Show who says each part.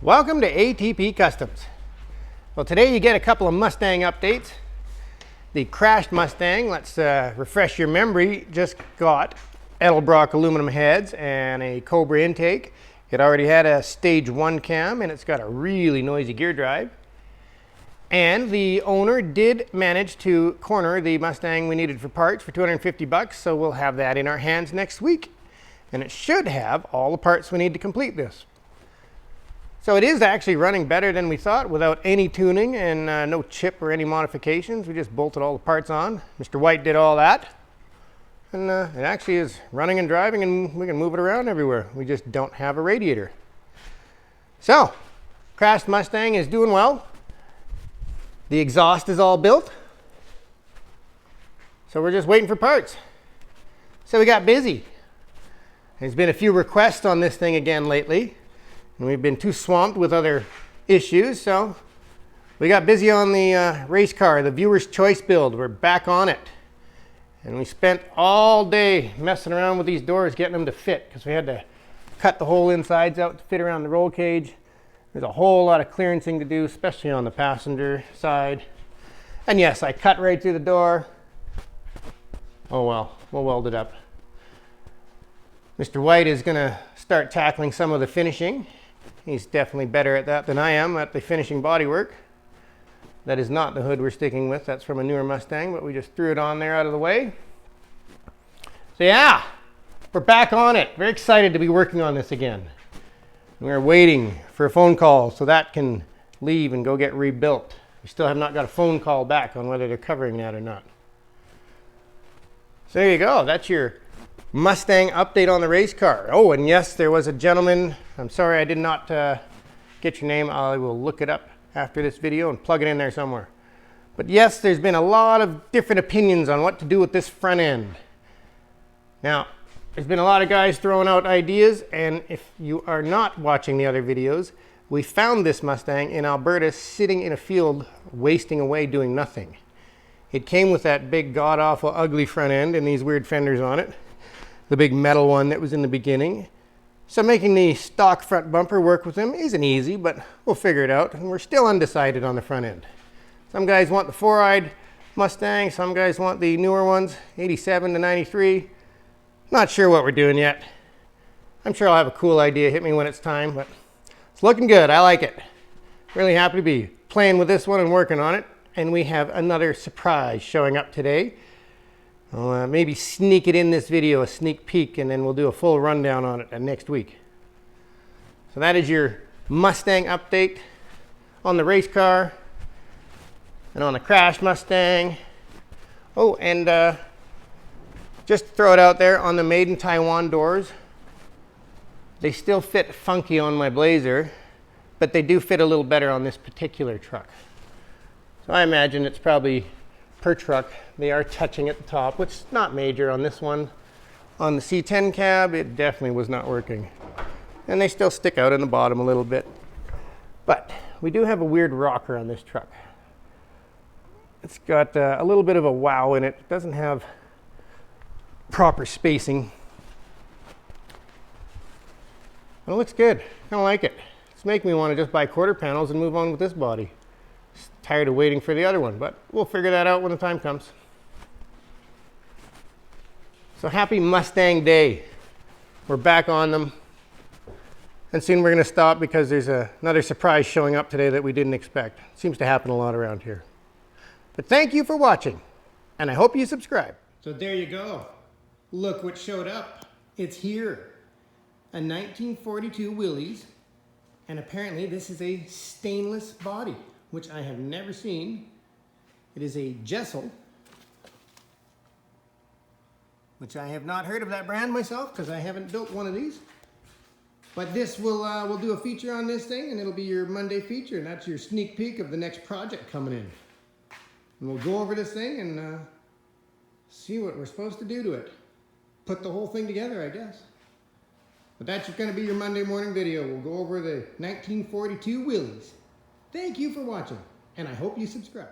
Speaker 1: Welcome to ATP Customs. Well, today you get a couple of Mustang updates. The crashed Mustang, let's refresh your memory, just got Edelbrock aluminum heads and a Cobra intake. It already had a stage 1 cam and it's got a really noisy gear drive. And the owner did manage to corner the Mustang we needed for parts for $250, so we'll have that in our hands next week. And it should have all the parts we need to complete this. So it is actually running better than we thought without any tuning and no chip or any modifications. We just bolted all the parts on. Mr. White did all that. And it actually is running and driving and we can move it around everywhere. We just don't have a radiator. So, crashed Mustang is doing well. The exhaust is all built. So we're just waiting for parts. So we got busy. There's been a few requests on this thing again lately. And we've been too swamped with other issues, so we got busy on the race car, the viewer's choice build. We're back on it. And we spent all day messing around with these doors, getting them to fit, because we had to cut the whole insides out to fit around the roll cage. There's a whole lot of clearancing to do, especially on the passenger side. And yes, I cut right through the door. Oh well, we'll weld it up. Mr. White is gonna start tackling some of the finishing. He's definitely better at that than I am at the finishing bodywork. That is not the hood we're sticking with. That's from a newer Mustang, but we just threw it on there out of the way. So yeah, we're back on it. Very excited to be working on this again. We're waiting for a phone call so that can leave and go get rebuilt. We still have not got a phone call back on whether they're covering that or not. So there you go. That's your Mustang update on the race car. Oh, and yes, there was a gentleman. I'm sorry I did not get your name. I will look it up after this video and plug it in there somewhere. But yes, there's been a lot of different opinions on what to do with this front end. Now, there's been a lot of guys throwing out ideas, and if you are not watching the other videos, we found this Mustang in Alberta sitting in a field wasting away doing nothing. It came with that big god-awful ugly front end and these weird fenders on it. The big metal one that was in the beginning. So making the stock front bumper work with them isn't easy, but we'll figure it out. And we're still undecided on the front end. Some guys want the 4-eyed Mustang, some guys want the newer ones, 87 to 93. Not sure what we're doing yet. I'm sure I'll have a cool idea hit me when it's time, but it's looking good. I like it. Really happy to be playing with this one and working on it. And we have another surprise showing up today. I'll maybe sneak it in this video, a sneak peek, and then we'll do a full rundown on it next week. So that is your Mustang update on the race car and on the crashed Mustang. Oh, and just to throw it out there, on the Made in Taiwan doors, they still fit funky on my Blazer, but they do fit a little better on this particular truck. So I imagine it's probably per truck. They are touching at the top, which is not major on this one. On the C10 cab, it definitely was not working. And they still stick out in the bottom a little bit. But we do have a weird rocker on this truck. It's got a little bit of a wow in it. It doesn't have proper spacing. But it looks good. Kind of like it. It's making me want to just buy quarter panels and move on with this body. Tired of waiting for the other one, but we'll figure that out when the time comes. So happy Mustang Day. We're back on them. And soon we're going to stop because there's another surprise showing up today that we didn't expect. It seems to happen a lot around here. But thank you for watching, and I hope you subscribe. So there you go. Look what showed up. It's here. A 1942 Willys, and apparently this is a stainless body, which I have never seen. It is a Jessel, which I have not heard of that brand myself because I haven't built one of these. But this will we'll do a feature on this thing, and it'll be your Monday feature, and that's your sneak peek of the next project coming in. And we'll go over this thing and see what we're supposed to do to it. Put the whole thing together, I guess. But that's going to be your Monday morning video. We'll go over the 1942 Willys. Thank you for watching, and I hope you subscribe.